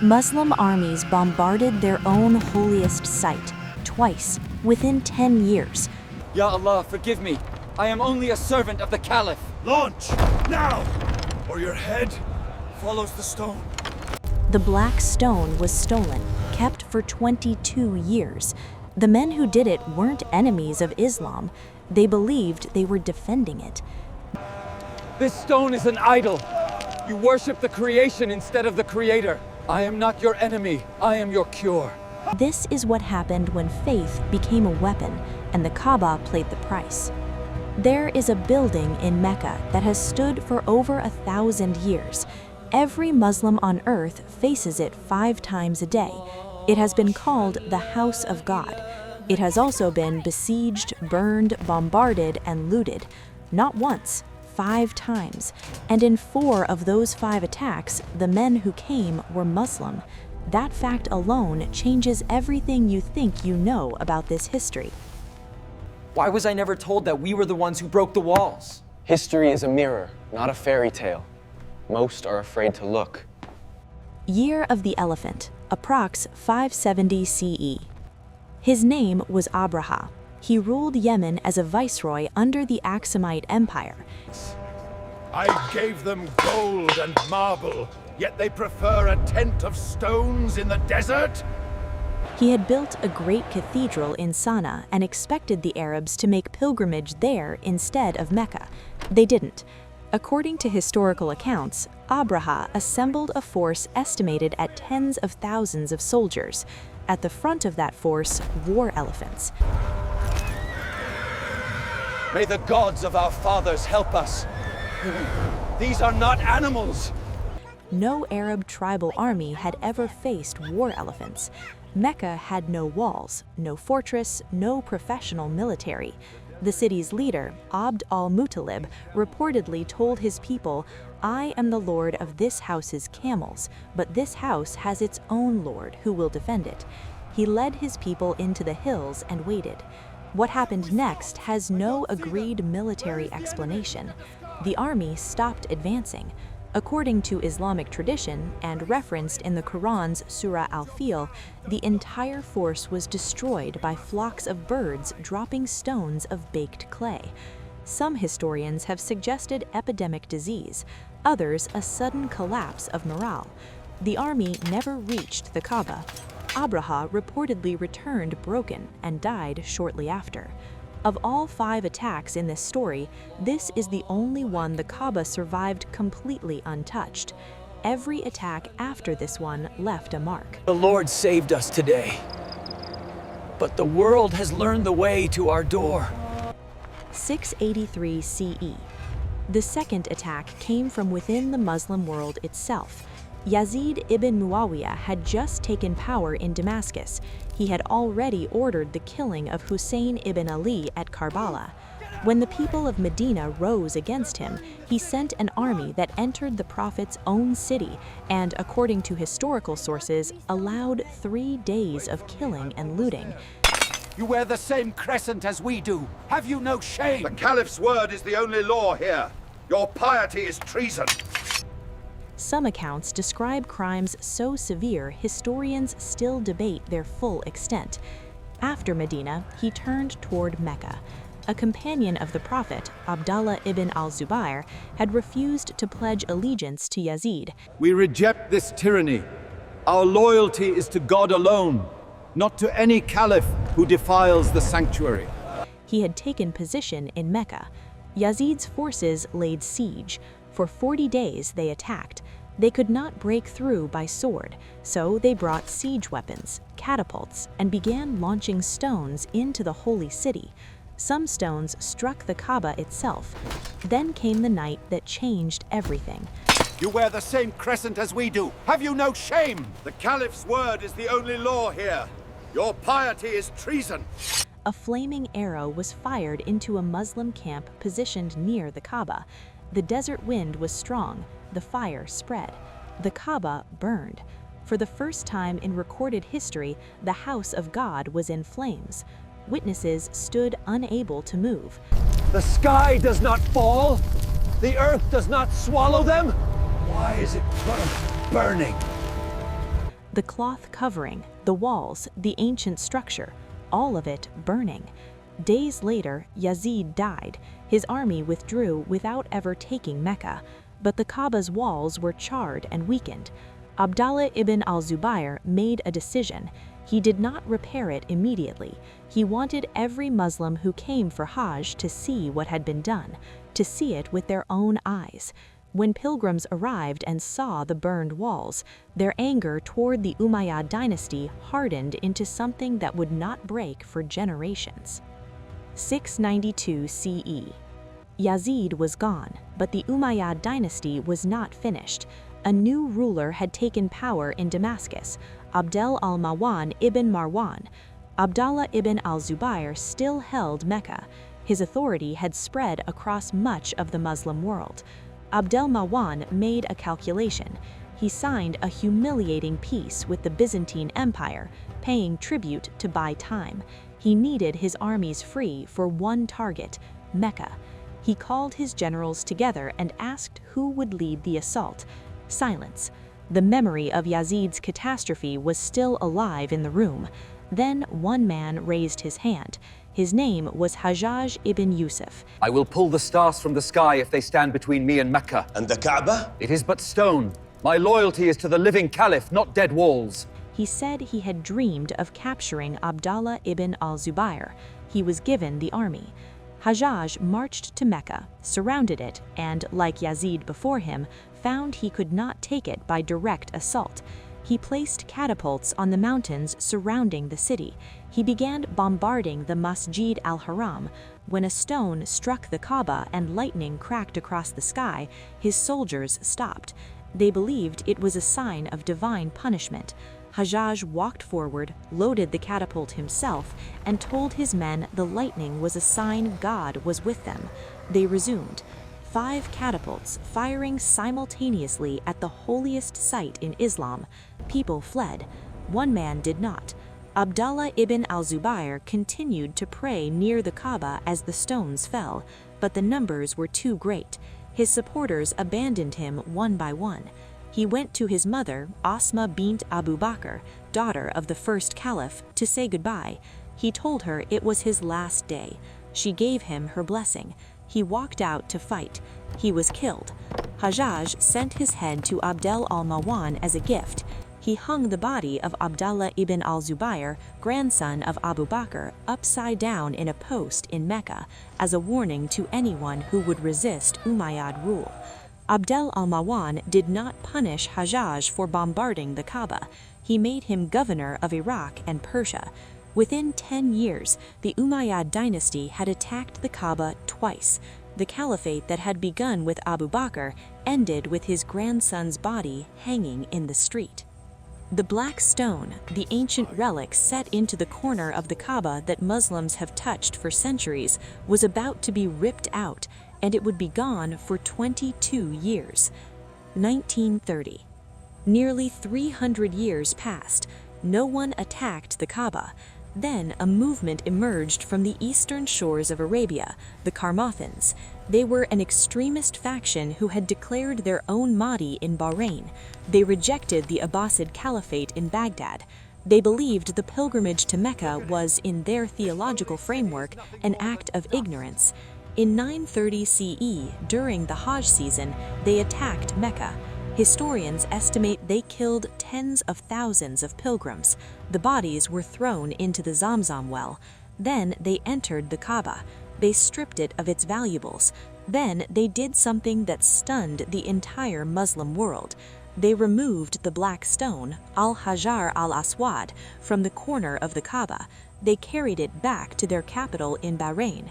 Muslim armies bombarded their own holiest site twice within 10 years. Ya Allah, forgive me. I am only a servant of the Caliph. Launch! Now! Or your head follows the stone. The black stone was stolen, kept for 22 years. The men who did it weren't enemies of Islam. They believed they were defending it. This stone is an idol. You worship the creation instead of the creator. I am not your enemy. I am your cure. This is what happened when faith became a weapon and the Kaaba paid the price. There is a building in Mecca that has stood for over 1,000 years. Every Muslim on earth faces it 5 times a day. It has been called the House of God. It has also been besieged, burned, bombarded, and looted. Not once, 5 times. And in 4 of those 5 attacks, the men who came were Muslim. That fact alone changes everything you think you know about this history. Why was I never told that we were the ones who broke the walls? History is a mirror, not a fairy tale. Most are afraid to look. Year of the Elephant, approx 570 CE. His name was Abraha. He ruled Yemen as a viceroy under the Aksumite Empire. I gave them gold and marble, yet they prefer a tent of stones in the desert? He had built a great cathedral in Sana'a and expected the Arabs to make pilgrimage there instead of Mecca. They didn't. According to historical accounts, Abraha assembled a force estimated at tens of thousands of soldiers. At the front of that force, war elephants. May the gods of our fathers help us. These are not animals. No Arab tribal army had ever faced war elephants. Mecca had no walls, no fortress, no professional military. The city's leader, Abd al-Muttalib, reportedly told his people, "I am the lord of this house's camels, but this house has its own lord who will defend it." He led his people into the hills and waited. What happened next has no agreed military explanation. The army stopped advancing. According to Islamic tradition, and referenced in the Quran's Surah Al-Fil, the entire force was destroyed by flocks of birds dropping stones of baked clay. Some historians have suggested epidemic disease, others a sudden collapse of morale. The army never reached the Kaaba. Abraha reportedly returned broken and died shortly after. Of all 5 attacks in this story, this is the only one the Kaaba survived completely untouched. Every attack after this one left a mark. The Lord saved us today, but the world has learned the way to our door. 683 CE. The second attack came from within the Muslim world itself. Yazid ibn Muawiyah had just taken power in Damascus. He had already ordered the killing of Hussein ibn Ali at Karbala. When the people of Medina rose against him, he sent an army that entered the Prophet's own city and, according to historical sources, allowed 3 days of killing and looting. You wear the same crescent as we do. Have you no shame? The Caliph's word is the only law here. Your piety is treason. Some accounts describe crimes so severe historians still debate their full extent. After Medina, he turned toward Mecca. A companion of the Prophet, Abdallah ibn al-Zubayr, had refused to pledge allegiance to Yazid. We reject this tyranny. Our loyalty is to God alone, not to any caliph who defiles the sanctuary. He had taken position in Mecca. Yazid's forces laid siege. For 40 days they attacked. They could not break through by sword, so they brought siege weapons, catapults, and began launching stones into the holy city. Some stones struck the Kaaba itself. Then came the night that changed everything. You wear the same crescent as we do. Have you no shame? The Caliph's word is the only law here. Your piety is treason. A flaming arrow was fired into a Muslim camp positioned near the Kaaba. The desert wind was strong. The fire spread. The Kaaba burned. For the first time in recorded history, the house of God was in flames. Witnesses stood unable to move. The sky does not fall. The earth does not swallow them. Why is it burning? The cloth covering, the walls, the ancient structure, all of it burning. Days later, Yazid died. His army withdrew without ever taking Mecca, but the Kaaba's walls were charred and weakened. Abdallah ibn al-Zubayr made a decision. He did not repair it immediately. He wanted every Muslim who came for Hajj to see what had been done, to see it with their own eyes. When pilgrims arrived and saw the burned walls, their anger toward the Umayyad dynasty hardened into something that would not break for generations. 692 CE. Yazid was gone, but the Umayyad dynasty was not finished. A new ruler had taken power in Damascus, Abdel al-Marwan ibn Marwan. Abdallah ibn al-Zubayr still held Mecca. His authority had spread across much of the Muslim world. Abdel Marwan made a calculation. He signed a humiliating peace with the Byzantine Empire, paying tribute to buy time. He needed his armies free for one target, Mecca. He called his generals together and asked who would lead the assault. Silence. The memory of Yazid's catastrophe was still alive in the room. Then one man raised his hand. His name was Hajjaj ibn Yusuf. I will pull the stars from the sky if they stand between me and Mecca. And the Kaaba? It is but stone. My loyalty is to the living caliph, not dead walls. He said he had dreamed of capturing Abdallah ibn al-Zubayr. He was given the army. Hajjaj marched to Mecca, surrounded it, and, like Yazid before him, found he could not take it by direct assault. He placed catapults on the mountains surrounding the city. He began bombarding the Masjid al-Haram. When a stone struck the Kaaba and lightning cracked across the sky, his soldiers stopped. They believed it was a sign of divine punishment. Hajjaj walked forward, loaded the catapult himself, and told his men the lightning was a sign God was with them. They resumed. 5 catapults firing simultaneously at the holiest site in Islam. People fled. One man did not. Abdallah ibn al-Zubayr continued to pray near the Kaaba as the stones fell, but the numbers were too great. His supporters abandoned him one by one. He went to his mother, Asma bint Abu Bakr, daughter of the first caliph, to say goodbye. He told her it was his last day. She gave him her blessing. He walked out to fight. He was killed. Hajjaj sent his head to Abdel al-Marwan as a gift. He hung the body of Abdallah ibn al-Zubayr, grandson of Abu Bakr, upside down in a post in Mecca, as a warning to anyone who would resist Umayyad rule. Abdel al-Marwan did not punish Hajjaj for bombarding the Kaaba. He made him governor of Iraq and Persia. Within 10 years, the Umayyad dynasty had attacked the Kaaba twice. The caliphate that had begun with Abu Bakr ended with his grandson's body hanging in the street. The black stone, the ancient relic set into the corner of the Kaaba that Muslims have touched for centuries, was about to be ripped out, and it would be gone for 22 years. 1930. Nearly 300 years passed. No one attacked the Kaaba. Then a movement emerged from the eastern shores of Arabia, the Karmathans. They were an extremist faction who had declared their own Mahdi in Bahrain. They rejected the Abbasid Caliphate in Baghdad. They believed the pilgrimage to Mecca was, in their theological framework, an act of ignorance. In 930 CE, during the Hajj season, they attacked Mecca. Historians estimate they killed tens of thousands of pilgrims. The bodies were thrown into the Zamzam well. Then they entered the Kaaba. They stripped it of its valuables. Then they did something that stunned the entire Muslim world. They removed the black stone, Al-Hajar al-Aswad, from the corner of the Kaaba. They carried it back to their capital in Bahrain.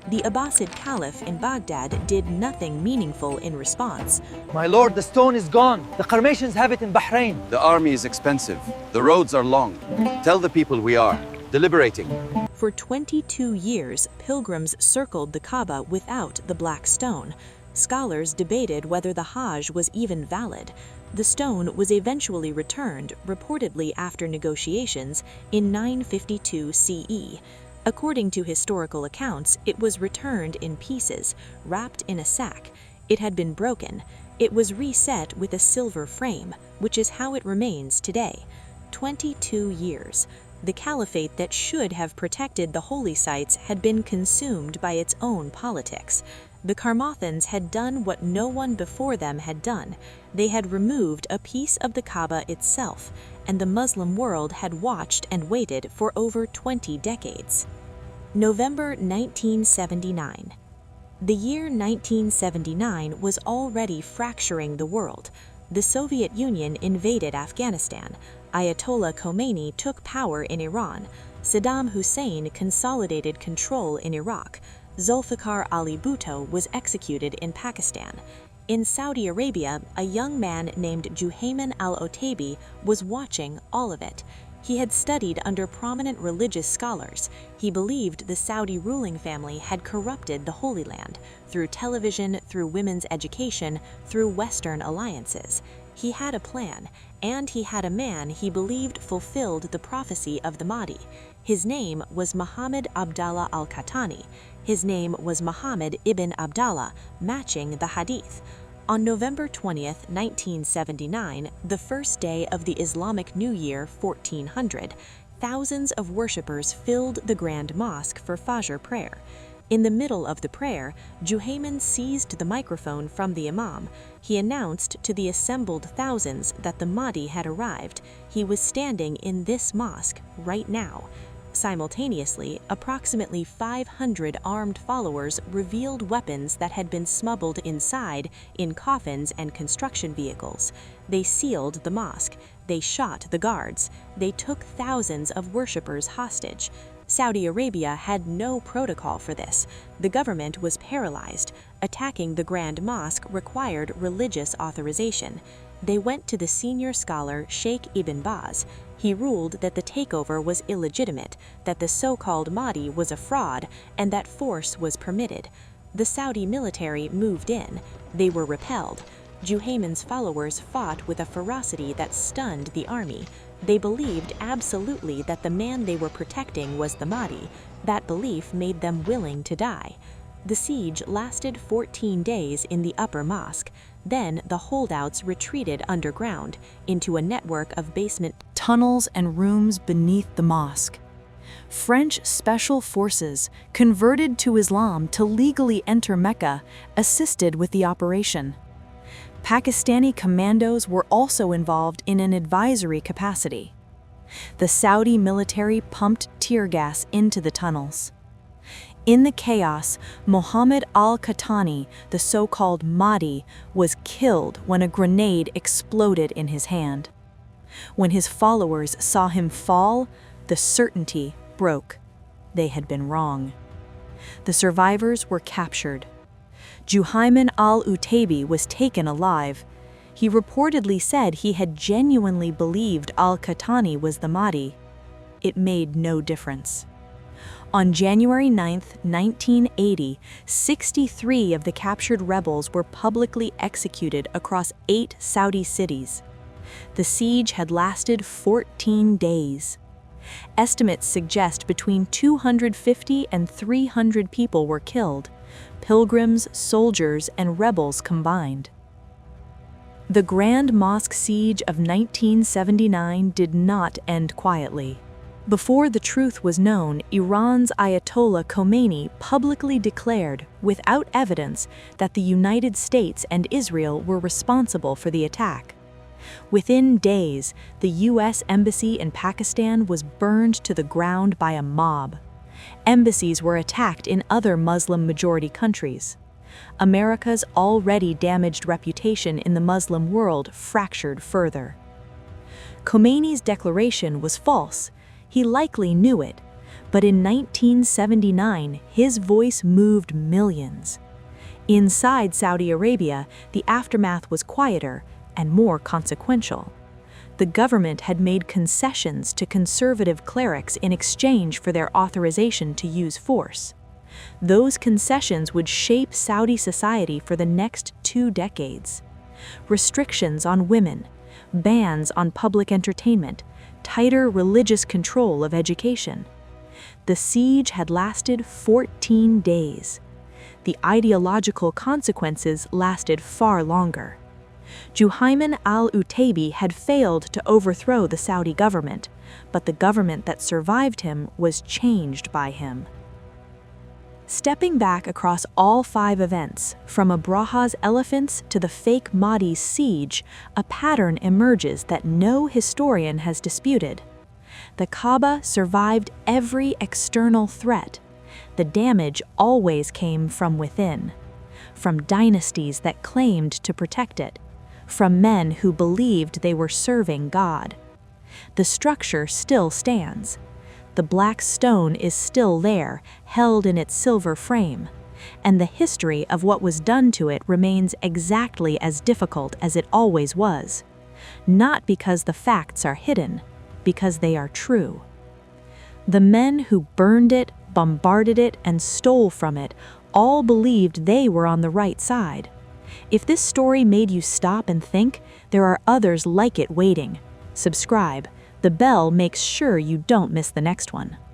The Abbasid Caliph in Baghdad did nothing meaningful in response. My lord, the stone is gone. The Qarmatians have it in Bahrain. The army is expensive. The roads are long. Tell the people we are deliberating. For 22 years, pilgrims circled the Kaaba without the black stone. Scholars debated whether the Hajj was even valid. The stone was eventually returned, reportedly after negotiations, in 952 CE. According to historical accounts, it was returned in pieces, wrapped in a sack. It had been broken. It was reset with a silver frame, which is how it remains today. 22 years. The caliphate that should have protected the holy sites had been consumed by its own politics. The Carmathans had done what no one before them had done. They had removed a piece of the Kaaba itself, and the Muslim world had watched and waited for over 20 decades. November 1979. The year 1979 was already fracturing the world. The Soviet Union invaded Afghanistan. Ayatollah Khomeini took power in Iran. Saddam Hussein consolidated control in Iraq. Zulfikar Ali Bhutto was executed in Pakistan. In Saudi Arabia, a young man named Juhayman al-Otaibi was watching all of it. He had studied under prominent religious scholars. He believed the Saudi ruling family had corrupted the Holy Land through television, through women's education, through Western alliances. He had a plan, and he had a man he believed fulfilled the prophecy of the Mahdi. His name was Muhammad Abdallah al-Qahtani. His name was Muhammad ibn Abdallah, matching the Hadith. On November 20th, 1979, the first day of the Islamic New Year 1400, thousands of worshippers filled the Grand Mosque for Fajr prayer. In the middle of the prayer, Juhayman seized the microphone from the Imam. He announced to the assembled thousands that the Mahdi had arrived. He was standing in this mosque right now. Simultaneously, approximately 500 armed followers revealed weapons that had been smuggled inside in coffins and construction vehicles. They sealed the mosque. They shot the guards. They took thousands of worshippers hostage. Saudi Arabia had no protocol for this. The government was paralyzed. Attacking the Grand Mosque required religious authorization. They went to the senior scholar Sheikh Ibn Baz. He ruled that the takeover was illegitimate, that the so-called Mahdi was a fraud, and that force was permitted. The Saudi military moved in. They were repelled. Juhayman's followers fought with a ferocity that stunned the army. They believed absolutely that the man they were protecting was the Mahdi. That belief made them willing to die. The siege lasted 14 days in the upper mosque. Then the holdouts retreated underground into a network of basement tunnels and rooms beneath the mosque. French special forces, converted to Islam to legally enter Mecca, assisted with the operation. Pakistani commandos were also involved in an advisory capacity. The Saudi military pumped tear gas into the tunnels. In the chaos, Muhammad al-Qahtani, the so-called Mahdi, was killed when a grenade exploded in his hand. When his followers saw him fall, the certainty broke. They had been wrong. The survivors were captured. Juhayman al-Otaibi was taken alive. He reportedly said he had genuinely believed al-Qahtani was the Mahdi. It made no difference. On January 9, 1980, 63 of the captured rebels were publicly executed across 8 Saudi cities. The siege had lasted 14 days. Estimates suggest between 250 and 300 people were killed, pilgrims, soldiers, and rebels combined. The Grand Mosque siege of 1979 did not end quietly. Before the truth was known, Iran's Ayatollah Khomeini publicly declared, without evidence, that the United States and Israel were responsible for the attack. Within days, the U.S. embassy in Pakistan was burned to the ground by a mob. Embassies were attacked in other Muslim-majority countries. America's already damaged reputation in the Muslim world fractured further. Khomeini's declaration was false. He likely knew it, but in 1979, his voice moved millions. Inside Saudi Arabia, the aftermath was quieter and more consequential. The government had made concessions to conservative clerics in exchange for their authorization to use force. Those concessions would shape Saudi society for the next 2 decades. Restrictions on women, bans on public entertainment, tighter religious control of education. The siege had lasted 14 days. The ideological consequences lasted far longer. Juhayman al-Utaybi had failed to overthrow the Saudi government, but the government that survived him was changed by him. Stepping back across all 5 events, from Abraha's elephants to the fake Mahdi's siege, a pattern emerges that no historian has disputed. The Kaaba survived every external threat. The damage always came from within, from dynasties that claimed to protect it, from men who believed they were serving God. The structure still stands. The black stone is still there, held in its silver frame, and the history of what was done to it remains exactly as difficult as it always was. Not because the facts are hidden, because they are true. The men who burned it, bombarded it, and stole from it all believed they were on the right side. If this story made you stop and think, there are others like it waiting. Subscribe. The bell makes sure you don't miss the next one.